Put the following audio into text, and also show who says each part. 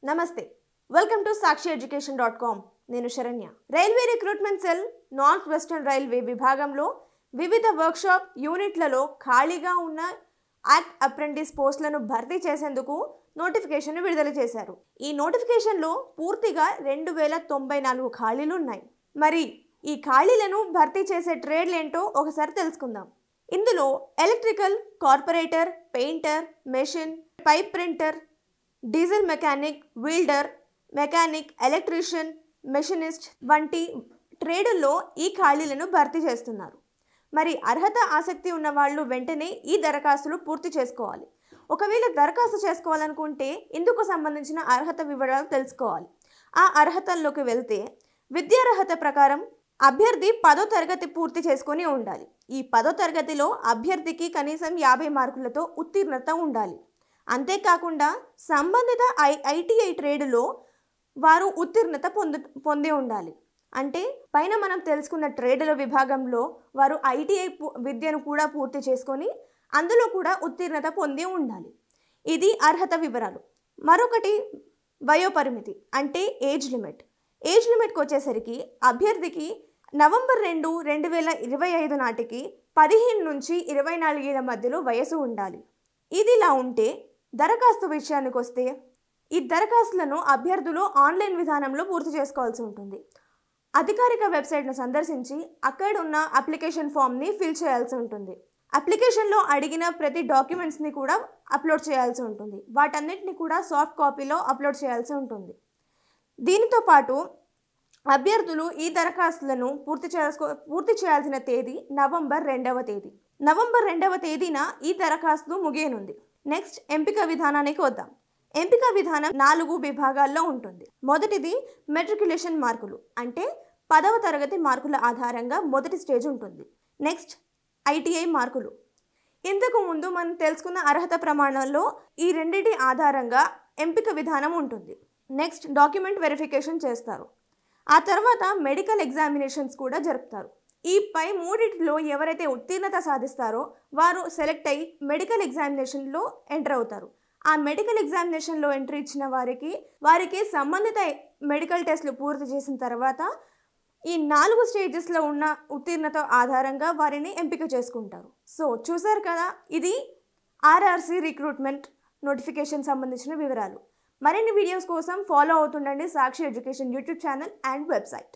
Speaker 1: నమస్తే welcome to sakshieducation.com నేను Saranya railway recruitment cell north western railway విభాగంలో వివిధ వర్క్షాప్ యూనిట్లలో ఖాళీగా ఉన్న యాక్ట్ అప్రెంటిస్ పోస్టులను భర్తీ చేసేందుకు నోటిఫికేషన్ విడుదల చేశారు। ఈ నోటిఫికేషన్లో పూర్తిగా 2094 ఖాళీలు ఉన్నాయి। మరి ఈ ఖాళీలను భర్తీ చేసే ట్రేడ్లు ఏంటో ఒకసారి తెలుసుకుందాం। ఇందులో electrical, corporator, painter, machine, pipe printer, diesel mechanic, welder, mechanic, electrician, machinist వంటి ట్రేడుల్లో ఈ ఖాళీలను భర్తీ చేస్తున్నారు। మరి అర్హత ఆసక్తి ఉన్న వాళ్ళు వెంటనే ఈ దరఖాస్తులు పూర్తి చేసుకోవాలి। ఒకవేళ దరఖాస్తు చేసుకోవాలనుకుంటే ఇందుకు సంబంధించిన అర్హత వివరాలు తెలుసుకోవాలి। ఆ అర్హతల్లోకి వెళ్తే విద్యార్హత ప్రకారం అభ్యర్థి 10వ తరగతి పూర్తి చేసుకొని ఉండాలి। ఈ 10వ తరగతిలో అభ్యర్థికి కనీసం 50 మార్కులతో ఉత్తీర్ణత ఉండాలి। అంతేకాకుండా సంబంధిత ఐటీఐ ట్రేడ్లో వారు ఉత్తీర్ణత పొంది ఉండాలి। అంటే పైన మనం తెలుసుకున్న ట్రేడ్ల విభాగంలో వారు ఐటీఐ విద్యను కూడా పూర్తి చేసుకొని అందులో కూడా ఉత్తీర్ణత పొంది ఉండాలి। ఇది అర్హత వివరాలు। మరొకటి వయోపరిమితి అంటే ఏజ్ లిమిట్। ఏజ్ లిమిట్కి వచ్చేసరికి అభ్యర్థికి నవంబర్ 2, 2025 నాటికి 15 నుంచి 24 ఏళ్ల మధ్యలో వయసు ఉండాలి। ఇదిలా ఉంటే దరఖాస్తు విషయానికి వస్తే ఈ దరఖాస్తులను అభ్యర్థులు ఆన్లైన్ విధానంలో పూర్తి చేసుకోవాల్సి ఉంటుంది। అధికారిక వెబ్సైట్ను సందర్శించి అక్కడ ఉన్న అప్లికేషన్ ఫామ్ని ఫిల్ చేయాల్సి ఉంటుంది। అప్లికేషన్లో అడిగిన ప్రతి డాక్యుమెంట్స్ని కూడా అప్లోడ్ చేయాల్సి ఉంటుంది। వాటన్నిటిని కూడా సాఫ్ట్ కాపీలో అప్లోడ్ చేయాల్సి ఉంటుంది। దీనితో పాటు అభ్యర్థులు ఈ దరఖాస్తులను పూర్తి చేయాల్సిన తేదీ నవంబర్ 2వ తేదీ। నవంబర్ 2వ తేదీన ఈ దరఖాస్తు ముగియనుంది। నెక్స్ట్ ఎంపిక విధానానికి వద్దాం। ఎంపిక విధానం 4 విభాగాల్లో ఉంటుంది। మొదటిది మెట్రికులేషన్ మార్కులు అంటే 10వ తరగతి మార్కుల ఆధారంగా మొదటి స్టేజ్ ఉంటుంది। నెక్స్ట్ ఐటీఐ మార్కులు। ఇంతకు ముందు మనం తెలుసుకున్న అర్హత ప్రమాణాల్లో ఈ రెండింటి ఆధారంగా ఎంపిక విధానం ఉంటుంది। నెక్స్ట్ డాక్యుమెంట్ వెరిఫికేషన్ చేస్తారు। ఆ తర్వాత మెడికల్ ఎగ్జామినేషన్స్ కూడా జరుపుతారు। ఈ పై మూడిటిలో ఎవరైతే ఉత్తీర్ణత సాధిస్తారో వారు సెలెక్ట్ అయ్యి మెడికల్ ఎగ్జామినేషన్లో ఎంటర్ అవుతారు। ఆ మెడికల్ ఎగ్జామినేషన్లో ఎంట్రీ ఇచ్చిన వారికి సంబంధిత మెడికల్ టెస్టులు పూర్తి చేసిన తర్వాత ఈ 4 స్టేజెస్లో ఉన్న ఉత్తీర్ణత ఆధారంగా వారిని ఎంపిక చేసుకుంటారు। సో చూసారు కదా, ఇది ఆర్ఆర్సీ రిక్రూట్మెంట్ నోటిఫికేషన్ సంబంధించిన వివరాలు। మరిన్ని వీడియోస్ కోసం ఫాలో అవుతుండండి Sakshi education YouTube channel and website.